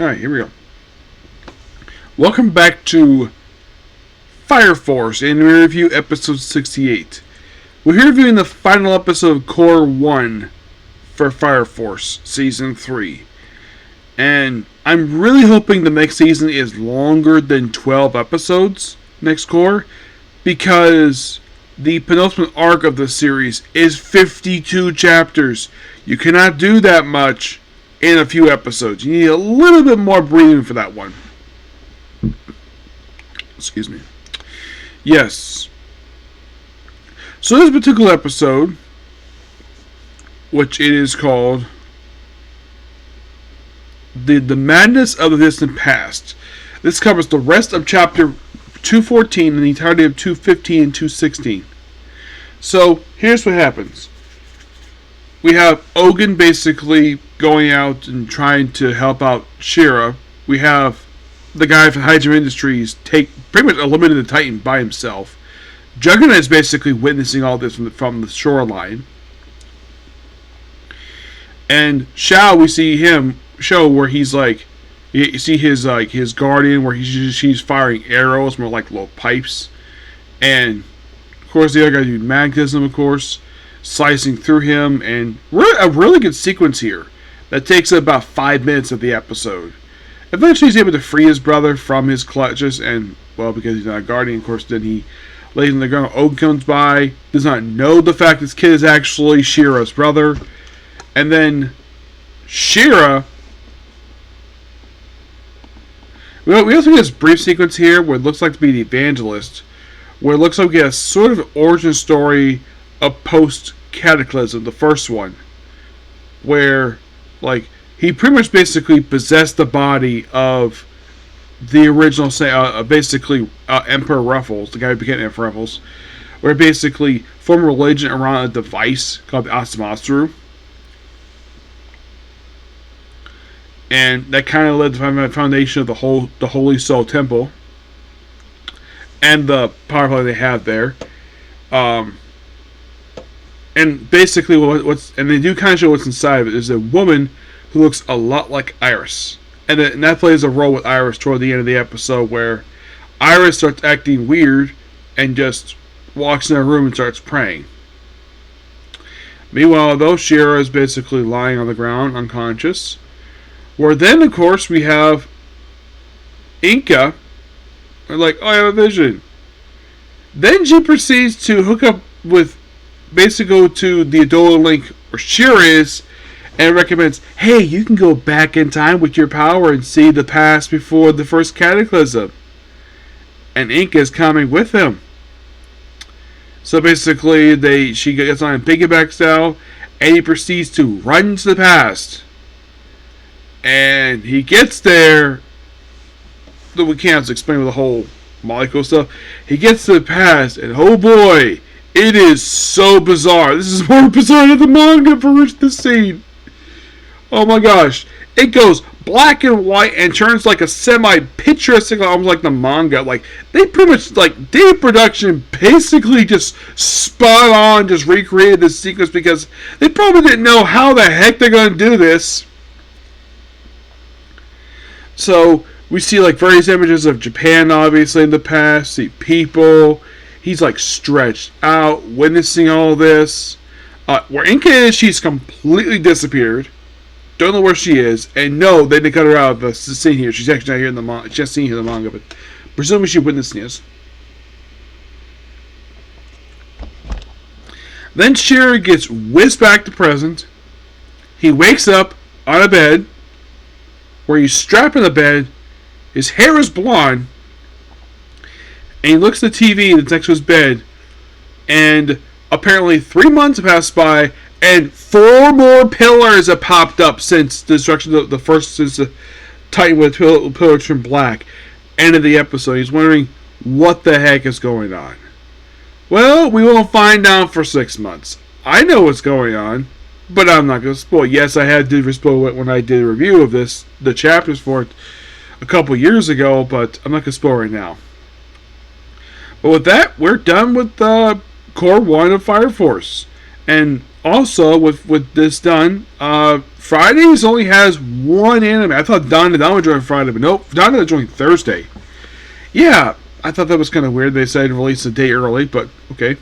Alright, here we go. Welcome back to Fire Force, and we review episode 68. We're here reviewing the final episode of Cour 1 for Fire Force Season 3. And I'm really hoping the next season is longer than 12 episodes, next Cour, because the penultimate arc of the series is 52 chapters. You cannot do that much in a few episodes. You need a little bit more breathing for that one. Excuse me. Yes. So this particular episode, which it is called the Madness of the Distant Past. This covers the rest of chapter 214 and the entirety of 215 and 216. So here's what happens. We have Ogun basically going out and trying to help out Shira. We have the guy from Hydra Industries pretty much eliminated the Titan by himself. Juggernaut is basically witnessing all this from the shoreline. And Shao, we see him show where he's like, you see his guardian where she's firing arrows, more like little pipes. And of course the other guy doing magnetism, of course, slicing through him, and a really good sequence here that takes about 5 minutes of the episode. Eventually he's able to free his brother from his clutches, and well, because he's not a guardian, of course, then he lays on the ground. Ogun comes by, does not know the fact this kid is actually Shira's brother, and then Shira. We also get this brief sequence here where it looks like to be the evangelist, where it looks like we get a sort of origin story of post-Cataclysm, the first one, where like he pretty much basically possessed the body of the original, Emperor Ruffles, the guy who became Emperor Ruffles, where basically formed a religion around a device called the Asamatsu. And that kind of led to the foundation of the Holy Soul Temple and the power play they have there. And basically, and they do kind of show what's inside of it. There's a woman who looks a lot like Iris, and that plays a role with Iris toward the end of the episode, where Iris starts acting weird and just walks in a room and starts praying. Meanwhile, though, Shira is basically lying on the ground, unconscious. Where then, of course, we have Inca. They're like, oh, I have a vision. Then she proceeds to hook up with, basically go to the Adola Link where Shira is, and recommends, hey, you can go back in time with your power and see the past before the first cataclysm. And Inca is coming with him. So basically, she gets on a piggyback style, and he proceeds to run to the past. And he gets there, though we can't explain with the whole molecule stuff. He gets to the past, and oh boy, it is so bizarre. This is more bizarre than the manga for this scene. Oh my gosh. It goes black and white and turns like a semi-picturesque, almost like the manga. Like, they pretty much, like, day production basically just spot on, just recreated this sequence because they probably didn't know how the heck they're going to do this. So, we see, like, various images of Japan, obviously, in the past. See people. He's, like, stretched out, witnessing all this. Where Inca is, she's completely disappeared. Don't know where she is. And no, they didn't cut her out of the scene here. She's actually not here in the manga. She's just seen here in the manga, but presumably she's witnessing this. Then Shira gets whisked back to present. He wakes up on a bed where he's strapped in the bed. His hair is blonde. And he looks at the TV that's next to his bed. And apparently 3 months have passed by. And 4 more pillars have popped up since the destruction of since the Titan with pillars from black. End of the episode. He's wondering what the heck is going on. Well, we won't find out for 6 months. I know what's going on. But I'm not going to spoil. Yes, I did spoil it when I did a review of the chapters for it a couple years ago, but I'm not going to spoil right now. But with that, we're done with Cour 1 of Fire Force. And Also, with this done, Fridays only has one anime. I thought Dawn would join Friday, but nope, Dawn would join Thursday. Yeah, I thought that was kind of weird. They decided to release a day early, but okay.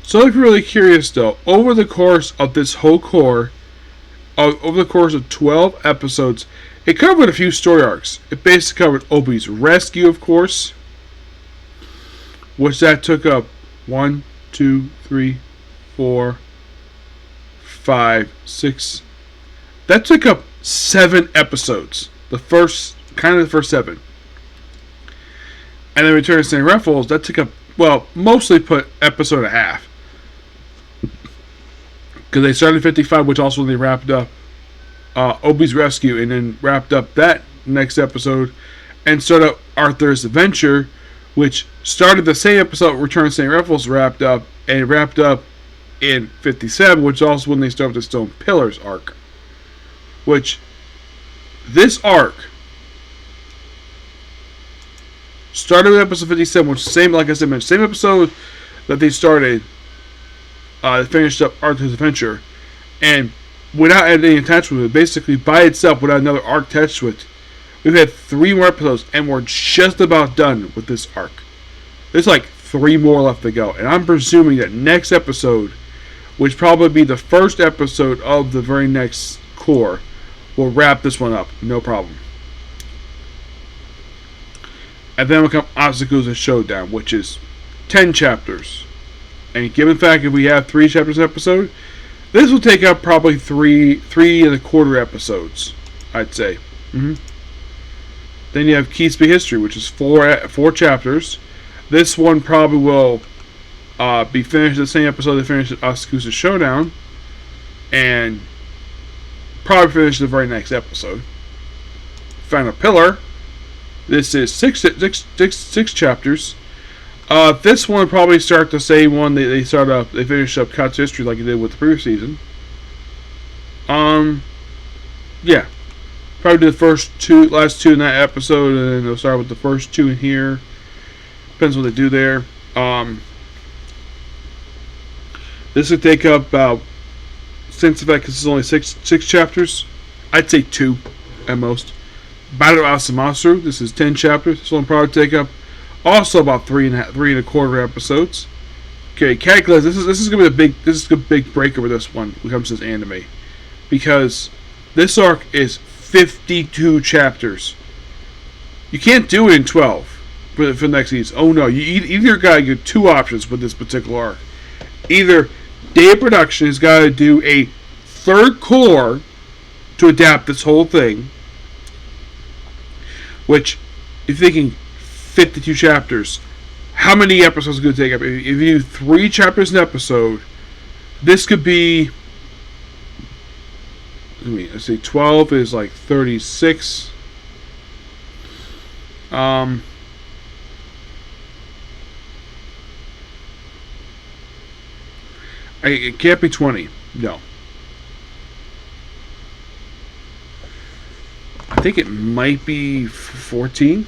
So if you're really curious though, over the course of this whole Cour, over the course of 12 episodes, it covered a few story arcs. It basically covered Obi's rescue, of course, which that took up 1, 2, 3, 4, 5, 6. That took up 7 episodes. The first 7. And then Return to St. Raffles, that took up, well, mostly put episode and a half. Because they started 55, which also when they wrapped up Obi's rescue, and then wrapped up that next episode, and started up Arthur's adventure, which started the same episode Return to St. Raffles wrapped up, and wrapped up in 57, which is also when they started the Stone Pillars arc. Which, this arc started with episode 57, which is the same, like I said, same episode that they started. They finished up Arthur's adventure, and without any attachment with it, basically by itself, without another arc attached to it, we've had 3 more episodes, and we're just about done with this arc. There's like 3 more left to go, and I'm presuming that next episode, which probably be the first episode of the very next Cour, will wrap this one up, no problem. And then will come Obstacles and Showdown, which is 10 chapters. And given the fact if we have 3 chapters an episode, this will take up probably 3.25 episodes, I'd say. Then you have Keysby History, which is 4 chapters. This one probably will be finished the same episode they finished at Oscusa Showdown, and probably finish the very next episode. Final Pillar. This is 6 chapters. This one will probably start the same one they finish up Kat's history like they did with the previous season. Yeah. Probably do the last two in that episode, and then they'll start with the first 2 in here. Depends what they do there. This would take up about, since the fact this is only 6 chapters, I'd say 2 at most. Battle of Asamatsu, this is 10 chapters. This one will probably take up also about 3.25 episodes. Okay, Cataclysm. This is gonna be a big break over this one when it comes to this anime, because this arc is 52 chapters. You can't do it in 12 for the next season. Oh no, you either gotta get 2 options with this particular arc. Either Day of Production has got to do a 3rd Cour to adapt this whole thing, which, if you're thinking 52 chapters, how many episodes is it going to take up? If you do 3 chapters an episode, this could be, let's see, 12 is like 36. It can't be 20. No. I think it might be 14.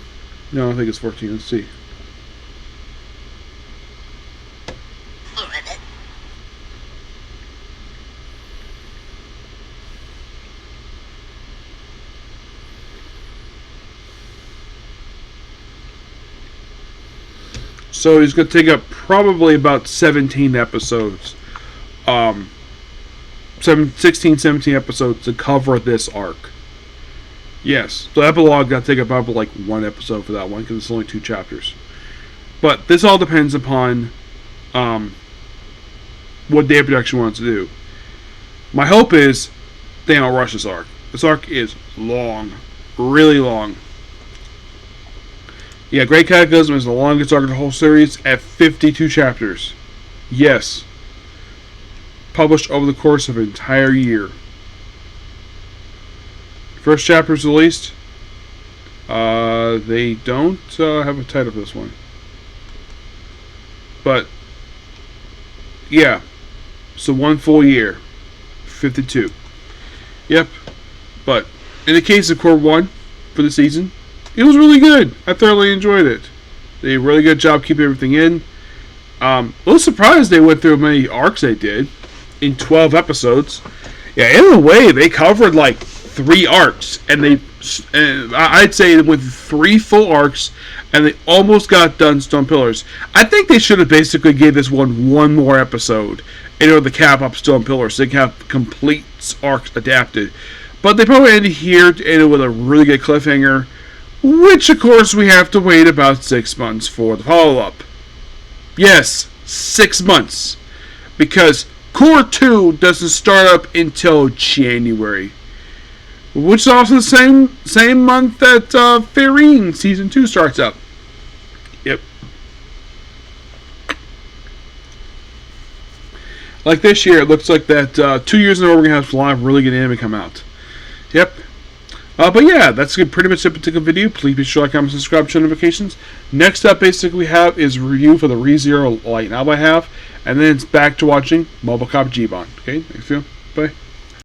No, I think it's 14. Let's see. So he's going to take up probably about 17 episodes. 16, 17 episodes to cover this arc. Yes, the epilogue got to take up probably like 1 episode for that one because it's only 2 chapters. But this all depends upon what Day of Production wants to do. My hope is they don't rush this arc. This arc is long, really long. Yeah, Great Cataclysm is the longest arc of the whole series at 52 chapters. Yes. Published over the course of an entire year. First chapter is released. They don't have a title for this one. But, yeah. So 1 full year. 52. Yep. But, in the case of Cour 1 for the season, it was really good. I thoroughly enjoyed it. They did a really good job keeping everything in. A little surprised they went through as many arcs they did in 12 episodes. Yeah, in a way, they covered like 3 arcs, and I'd say they went 3 full arcs, and they almost got done Stone Pillars. I think they should have basically gave this one more episode in order to cap up Stone Pillars, so they can have complete arcs adapted. But they probably ended here to end it with a really good cliffhanger, which of course we have to wait about 6 months for the follow-up. Yes, 6 months. Because Cour 2 doesn't start up until January. Which is also the same month that Farine Season 2 starts up. Yep. Like this year, it looks like that 2 years in a row we're going to have a lot of really good anime come out. Yep. But yeah, that's pretty much it for the video. Please be sure to like, comment, subscribe, turn notifications. Next up, basically, we have is a review for the ReZero Light Novel I have. And then it's back to watching Mobile Cop G-Bond. Okay, thanks, you. Bye.